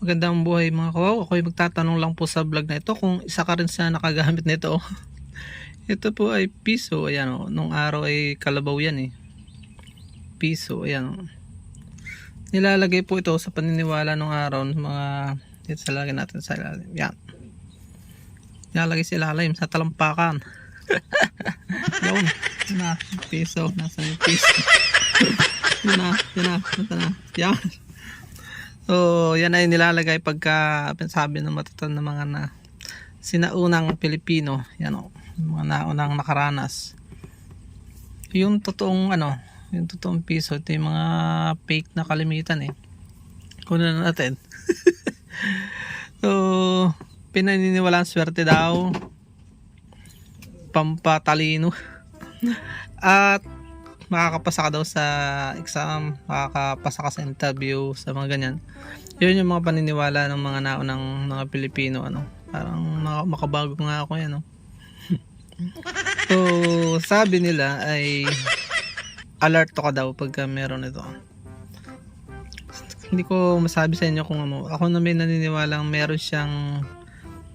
Magandang buhay mga kawaw. Ako'y magtatanong lang po sa vlog na ito kung isa ka rin sa nakagamit nito. Ito po ay piso. Ayan o. Nung araw ay kalabaw yan eh. Piso. Ayan o. Nilalagay po ito sa paniniwala nung araw ng mga dito sa lagay natin sa ilalim. Yan. Nilalagay sa ilalim sa talampakan. Yun. Yun na. Piso. Nasaan yung piso? Yun na. Yun na. Yun na. Yan. So, yan ay nilalagay pagka sabi ng matatanda mga na sinaunang Pilipino, yan o, mga naunang nakaranas. Yung totoong yung totoong piso, ito yung mga fake na kalimitan eh. Kunin na natin. So, pinaniniwalaan swerte daw, pampatalino. At makakapasa ka daw sa exam, makakapasa ka sa interview, sa mga ganyan. Yun yung mga paniniwala ng mga naunang mga Pilipino, parang makabago nga ako yan, So, sabi nila ay alert ka daw pagka meron ito. Hindi ko masabi sa inyo kung ako na may naniniwalang meron siyang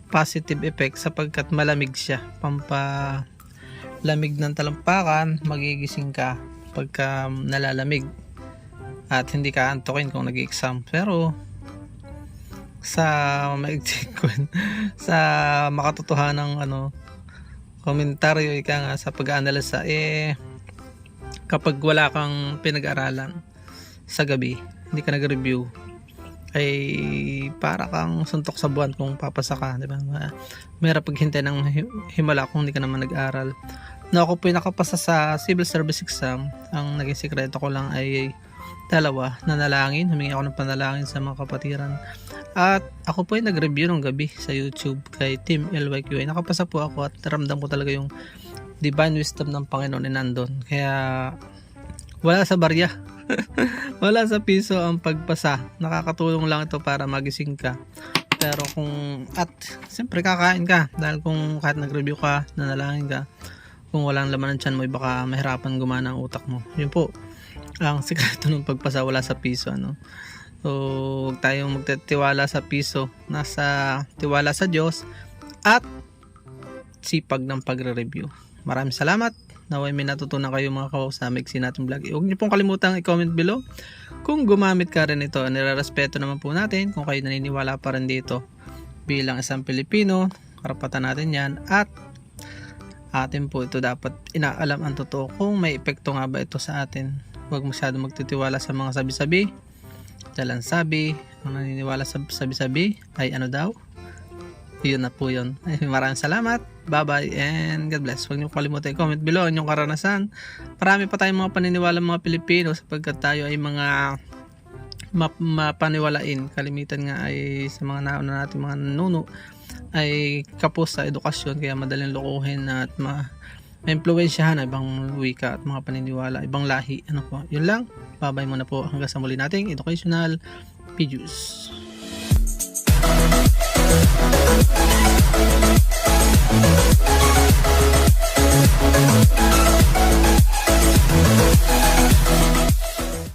positive effect sapagkat malamig siya, lamig ng talampakan, magigising ka pagka nalalamig at hindi ka antukin kung nag-exam. Pero sa sa makatotohanang komentaryo ika nga sa pag-aanalisa kapag wala kang pinag-aralan sa gabi, hindi ka nag-review, ay para kang suntok sa buwan kung papasa ka, di ba? Mahirap paghintay ng himala kung hindi ka naman nag-aral. Na ako po nakapasa sa civil service exam, ang naging sikreto ko lang ay dalawa, nanalangin, humingi ako ng panalangin sa mga kapatiran. At ako po ay nag-review ng gabi sa YouTube kay Team LYQA. Nakapasa po ako at naramdam ko talaga yung divine wisdom ng Panginoon na nandun. Kaya wala sa barya. Wala sa piso ang pagpasa. Nakakatulong lang ito para magising ka. Pero siyempre kakain ka. Dahil kung kahit nag-review ka, nanalangin ka, kung walang laman ng tiyan mo, baka mahirapan gumana ang utak mo. Yun po ang sikreto ng pagpasa, wala sa piso. So, huwag tayong magtitiwala sa piso. Nasa tiwala sa Diyos at sipag ng pagre-review. Maraming salamat. Naway may natutunan kayo mga kawaw sa mixin natin vlog. Huwag niyo pong kalimutang i-comment below kung gumamit ka rin ito. Nirerespeto naman po natin kung kayo naniniwala pa rin dito. Bilang isang Pilipino, karapatan natin yan. At atin po ito dapat inaalam ang totoo kung may epekto nga ba ito sa atin. Huwag masyado magtitiwala sa mga sabi-sabi. Dalang sabi, ang naniniwala sa sabi-sabi ay daw? Yun na po yun. Maraming salamat. Bye-bye and God bless. Huwag niyo kalimutan i-comment below ang inyong karanasan. Marami pa tayong mga paniniwala mga Pilipino sapagkat tayo ay mga mapaniwalain. Kalimitan nga ay sa mga nauna natin mga nuno ay kapos sa edukasyon kaya madaling lokohin at ma-impluwensyahan na ibang wika at mga paniniwala, ibang lahi. Yun lang. Bye-bye muna po hanggang sa muli nating educational videos. We'll be right back.